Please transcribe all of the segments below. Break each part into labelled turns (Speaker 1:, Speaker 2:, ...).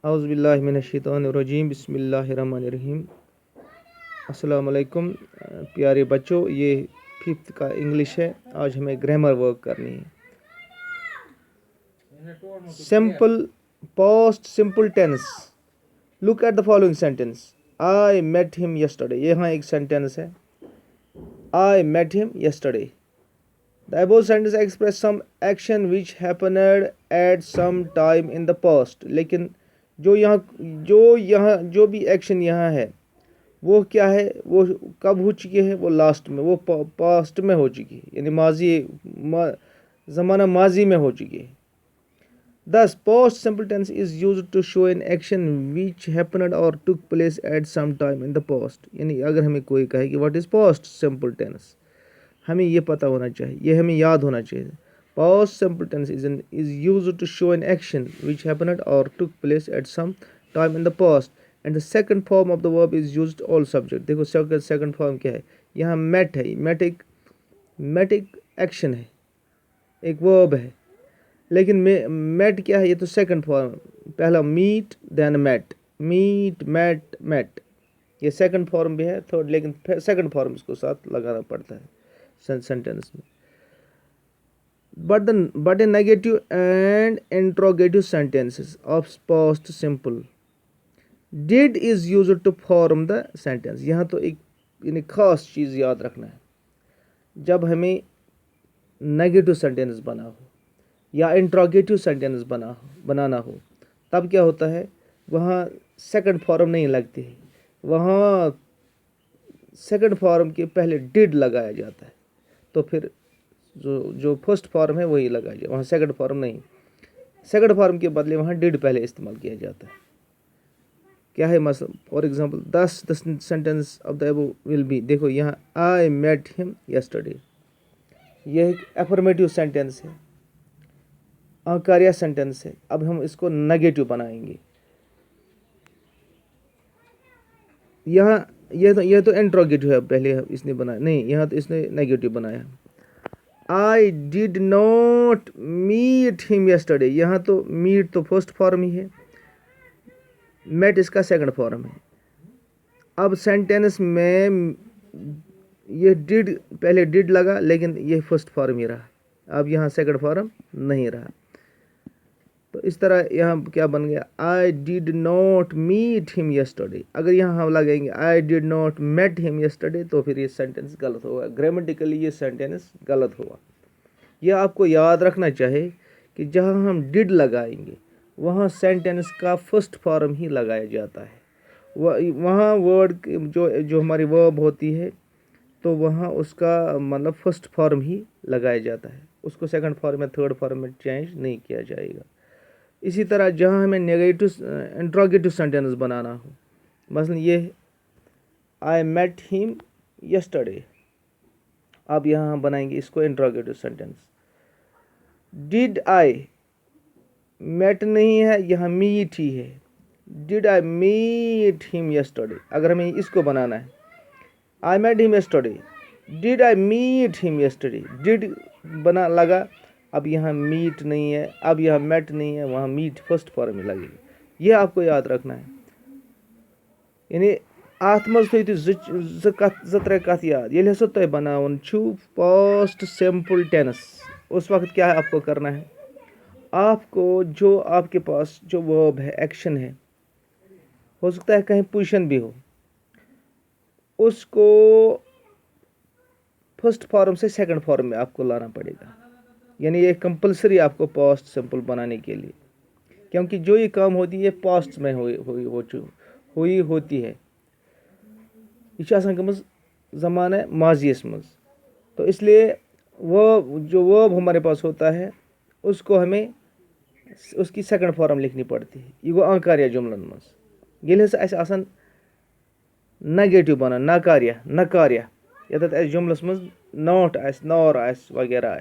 Speaker 1: औज़ुबिल्लाहिमिनश्शैतानिर्रजीम बिस्मिल्लाहिर्रहमानिर्रहीम। अस्सलाम वालेकुम प्यारे बच्चों, ये 5th का इंग्लिश है। आज हमें ग्रामर वर्क करनी है। Simple past simple tense. Look at the following sentence. I met him yesterday. यहाँ एक सेंटेंस है, I met him yesterday. The above sentence express some action which happened at some time in the past। लेकिन जो भी action यहाँ है वो क्या है, वो कब हो चुकी है, वो लास्ट में, वो पास्ट में हो चुकी है, यानी ज़माना माजी में हो चुकी है। Thus past simple tense is used to show an action which happened or took place at some time in the past। यानी अगर हमें कोई कहे कि what is past simple tense, हमें ये पता होना चाहिए, ये हमें याद होना चाहिए। Past simple tense is used to show an action which happened or took place at some time in the past, and the second form of the verb is used all subject। देखो second form क्या है, यहाँ met है। met एक action है, एक verb है, लेकिन met क्या है, ये तो second form। पहला meet then met, meet met met, ये second form भी है थर्ड, लेकिन second form इसको साथ लगाना पड़ता है सेंटेंस में। but in negative and interrogative sentences of past simple, did is used to form the sentence। यहाँ तो एक यानी खास चीज़ याद रखना है, जब हमें नेगेटिव सेंटेंस बना हो या इंट्रोगेटिव सेंटेंस बनाना हो, तब क्या होता है, वहाँ सेकंड फॉर्म नहीं लगती है, वहाँ सेकंड फॉर्म के पहले डिड लगाया जाता है। तो फिर जो फर्स्ट फॉर्म है वही लगाया जाए, वहाँ सेकंड फॉर्म नहीं। सेकंड फॉर्म के बदले वहाँ डिड पहले इस्तेमाल किया जाता है। क्या है मसला, for example the sentence of the above will be. देखो यहाँ आई मेट हिम यस्टरडे, यह एक एफर्मेटिव सेंटेंस है, अकार्या सेंटेंस है। अब हम इसको नेगेटिव बनाएंगे। यहाँ यह तो इंट्रोगेटिव है, पहले इसने बनाया नहीं, यहाँ तो इसने नेगेटिव बनाया। I did not meet him yesterday, यहाँ तो मीट तो फर्स्ट फॉर्म ही है, मेट इसका सेकंड फॉर्म है। अब सेंटेंस में ये डिड, पहले डिड लगा लेकिन ये फर्स्ट फॉर्म ही रहा, अब यहाँ सेकंड फॉर्म नहीं रहा। तो इस तरह यहाँ क्या बन गया, I did not meet him yesterday. अगर यहाँ हम लगाएंगे I did not met him yesterday, तो फिर ये सेंटेंस गलत होगा, ग्रामेटिकली ये सेंटेंस गलत होगा। यह आपको याद रखना चाहिए कि जहाँ हम डिड लगाएंगे वहाँ सेंटेंस का फर्स्ट फॉर्म ही लगाया जाता है। वहाँ वर्ड जो हमारी वर्ब होती है, तो वहाँ उसका मतलब फर्स्ट फॉर्म ही लगाया जाता है, उसको सेकंड फॉर्म में थर्ड फॉर्म में चेंज नहीं किया जाएगा। इसी तरह जहाँ हमें नेगेटिव इंट्रोगेटिव सेंटेंस बनाना हो, मसलन ये आई मेट हिम यस्टरडे, अब यहाँ हम बनाएंगे इसको interrogative sentence. Did I, met नहीं है, यहाँ मीट ही है, did I meet him yesterday. अगर हमें इसको बनाना है, I met him yesterday, did I meet him yesterday, did बना लगा, अब यहाँ मीट नहीं है, अब यहाँ मेट नहीं है, वहाँ मीट फर्स्ट फॉर्म में लगेगी। ये आपको याद रखना है। यानी आत मज थो त्रे कथ याद, ये हसा तुम बनावन पास्ट सिंपल टेंस, उस वक्त क्या है आपको करना है, आपको जो आपके पास जो वर्ब है, एक्शन है, हो सकता है कहीं पोजीशन भी हो, उसको फर्स्ट फॉर्म से सेकंड फॉर्म में आपको लाना पड़ेगा। यानी ये कंपलसरी आपको पास्ट सिंपल बनाने के लिए, क्योंकि जो ये काम होती है पास्ट में हुई होती है, ये गमज ज़माने माजियस मज। तो इसलिए वो जो वर्ब हमारे पास होता है उसको हमें उसकी सेकंड फॉर्म लिखनी पड़ती है। ये वो अकार्या जुमलन मज ये नेगेटिव बना नकार्या ये जुमलस मज नॉट नॉर वगैरह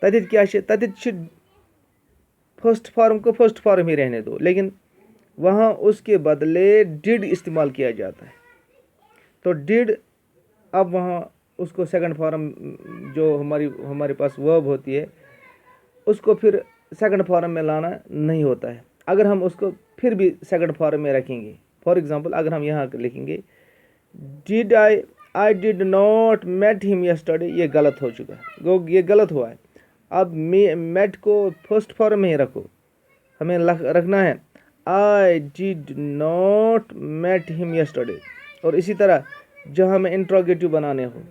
Speaker 1: तथित क्या तथित फर्स्ट फॉर्म को फर्स्ट फॉर्म ही रहने दो, लेकिन वहाँ उसके बदले डिड इस्तेमाल किया जाता है। तो डिड, अब वहाँ उसको सेकंड फॉर्म जो हमारे पास वर्ब होती है उसको फिर सेकंड फॉर्म में लाना नहीं होता है। अगर हम उसको फिर भी सेकंड फॉर्म में रखेंगे, फॉर एग्जांपल अगर हम यहाँ लिखेंगे did I did not met him yesterday, ये गलत हो चुका है, ये गलत हुआ है। अब मेट को फर्स्ट फॉर्म में ही रखो, हमें रखना है I did not met him yesterday. और इसी तरह जब हमें इंट्रोगेटिव बनाने हो,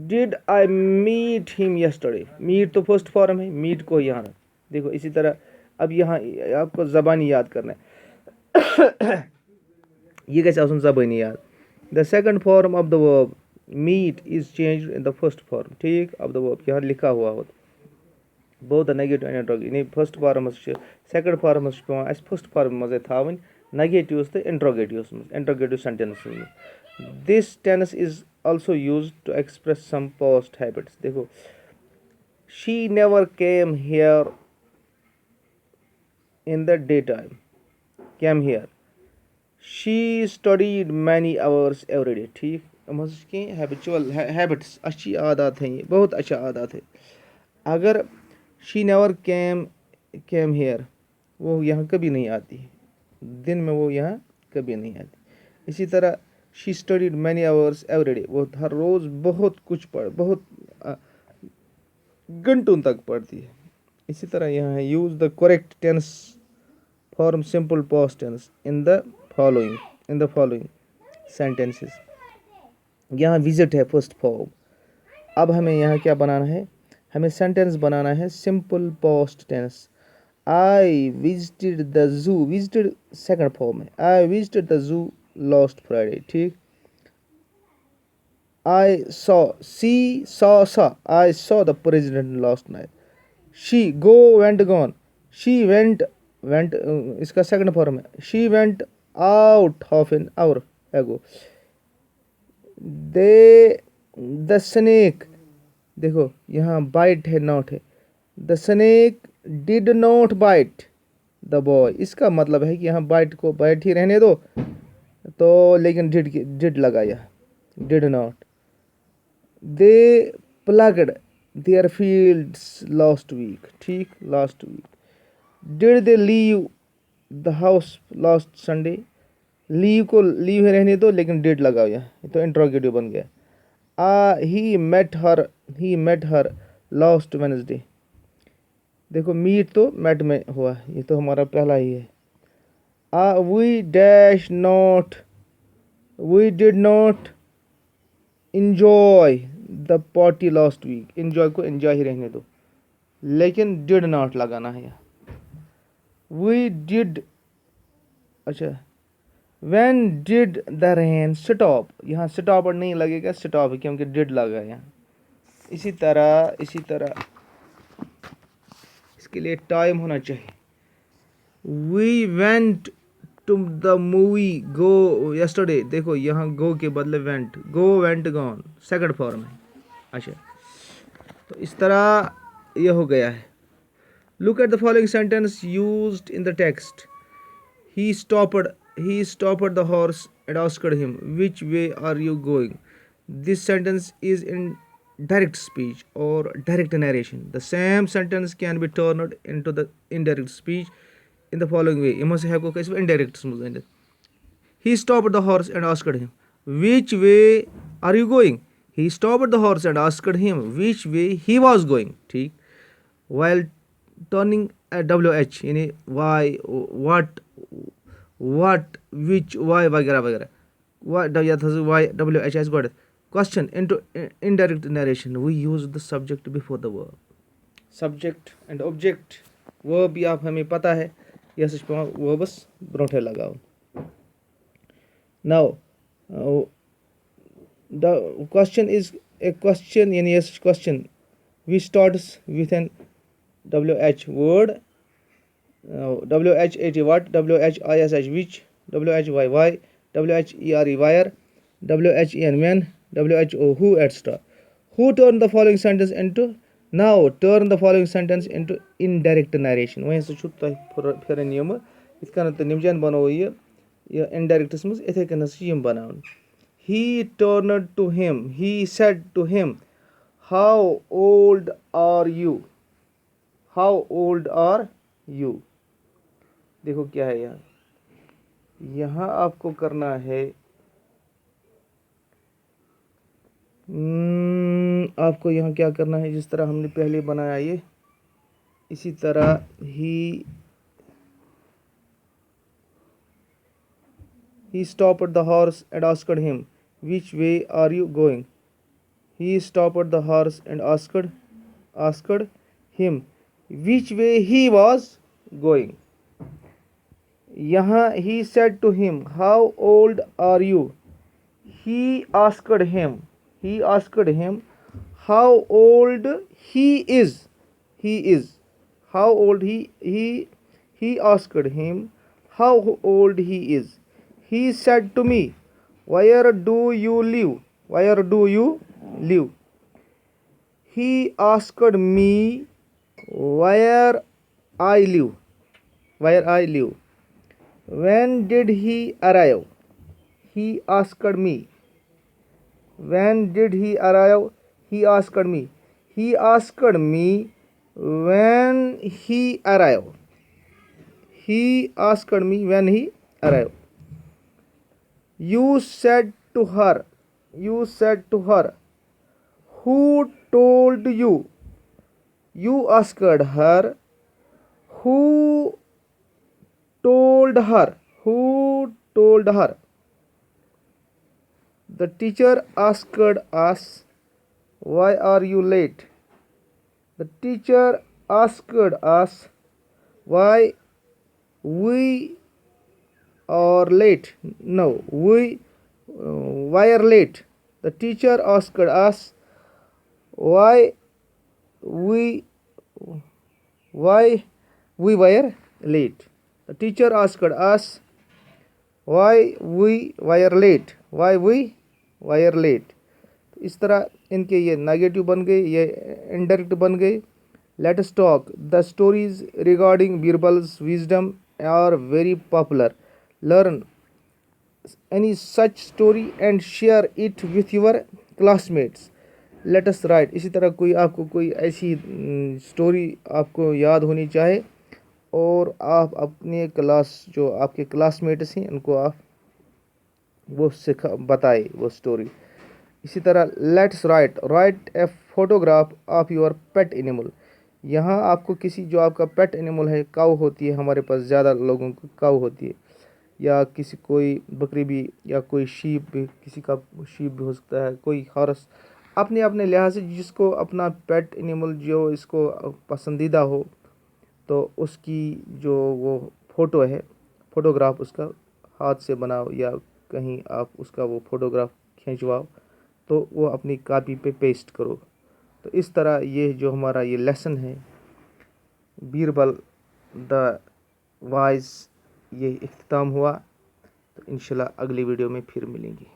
Speaker 1: did I meet him yesterday, meet तो फर्स्ट फॉर्म है, मीट को यहाँ रख। देखो इसी तरह अब यहाँ आपको ज़बानी याद करना है ये कैसे आसन ज़बानी याद। The second form of the verb meet is changed in the first form, ठीक, ऑफ द वर्ब यहाँ लिखा हुआ होता both the negative and interrogative first form second form as first form मजे थावन negatives the interrogative sentence। this tense is also used to express some past habits। देखो she never came here in the daytime, came here, she studied many hours every day, ठीक, की habitual habits अच्छी आदत हैं, ये बहुत अच्छा आदत है। अगर शी नेवर केम हेयर, वो यहाँ कभी नहीं आती, दिन में वो यहाँ कभी नहीं आती। इसी तरह she studied many hours every day, वो हर रोज़ बहुत कुछ बहुत घंटों तक पढ़ती है। इसी तरह यहाँ है use the correct tense form simple past tense in the following sentences. यहाँ विजिट है फर्स्ट फॉर्म। अब हमें यहाँ क्या बनाना है, हमें सेंटेंस बनाना है simple past tense. I visited the zoo, visited second form है, I visited the zoo last Friday, ठीक। I saw, see saw I saw the president last night. She go went gone, she went इसका second form है, she went out half an hour ago. They the snake, देखो यहाँ bite है not है, the snake did not bite the boy, इसका मतलब है कि यहाँ बाइट को बाइट ही रहने दो, तो लेकिन डिड लगाया, did not. They plugged their fields last week, ठीक, last week. Did they leave the house last Sunday, leave को लीव रहने दो लेकिन डिड लगाओ यहाँ, तो इंट्रोगेटिव बन गया। He met her last Wednesday, देखो मीट तो मेट में हुआ, ये तो हमारा पहला ही है। We did not enjoy the party last week, enjoy को इंजॉय ही रहने दो लेकिन डिड नॉट लगाना है यहाँ। वी डिड, अच्छा, When did the rain stop, यहाँ stop और नहीं लगेगा, stop है क्योंकि did लगा यहाँ। इसी तरह इसके लिए टाइम होना चाहिए। We went to the movie go yesterday, देखो यहाँ go के बदले went, go went gone second form है। अच्छा, तो इस तरह यह हो गया है। Look at the following sentence used in the text. He stopped the horse and asked him, which way are you going? This sentence is in direct speech or direct narration. The same sentence can be turned into the indirect speech in the following way. Indirect. He stopped the horse and asked him, which way are you going? He stopped the horse and asked him which way he was going, ठीक। While turning a WH यानी why, what, which, why वगैरह वगैरह, why WH has got question into indirect narration, we use the subject before the verb। subject and object verb भी आप हमें पता है, यह सच वो बस ब्रोंठे लगाओ। Now the question is a question, यानी यह question which starts with an WH word, WH what, WHISH which, WHY why, WHERE where, WHEN when, WHO who, etc. Who turn the following sentence into, now turn the following sentence into indirect narration। वहीं से छुट्टा फिर नियम इतना तो निम्जन बनो ये indirect मस इथे कन सियम बनाऊं। He turned to him, he said to him, how old are you? How old are you? देखो क्या है यहाँ, यहाँ आपको करना है आपको यहाँ क्या करना है, जिस तरह हमने पहले बनाया ये, इसी तरह he stopped the horse and asked him, which way are you going? He stopped the horse and asked him which way he was going. यहाँ he said to him, how old are you? He asked him how old he is. How old he asked him how old he is. He said to me, where do you live? He asked me where I live. When did he arrive? He asked me. When did he arrive? He asked me. He asked me when he arrived. He asked me when he arrived. You said to her, who told you? You asked her, who told her? The teacher asked us, why are you late? The teacher asked us why we are late. No, why are late? The teacher asked us why we were late. The teacher asked us why we were late. इस तरह इनके ये negative बन गए, ये indirect बन गए. Let us talk. The stories regarding Birbal's wisdom are very popular. Learn any such story and share it with your classmates. Let us write. इसी तरह आपको कोई ऐसी स्टोरी आपको याद होनी चाहे और आप अपने क्लास जो आपके क्लासमेट्स हैं उनको आप वो बताए वो स्टोरी. इसी तरह let's write a photograph of your pet animal. यहाँ आपको किसी जो आपका पेट एनिमल है, काऊ होती है, हमारे पास ज़्यादा लोगों को काऊ होती है, या किसी कोई बकरी भी, या कोई शीप भी, किसी का शीप भी हो सकता है, कोई हॉर्स, अपने अपने लिहाज से जिसको अपना पेट एनिमल जो इसको पसंदीदा हो, तो उसकी जो वो फ़ोटो है, फ़ोटोग्राफ उसका हाथ से बनाओ या कहीं आप उसका वो फ़ोटोग्राफ खींचवाओ, तो वो अपनी कॉपी पे पेस्ट करो. तो इस तरह ये जो हमारा ये लेसन है बीरबल द वाइज, ये इख्तिताम हुआ. तो इंशाल्लाह अगली वीडियो में फिर मिलेंगे.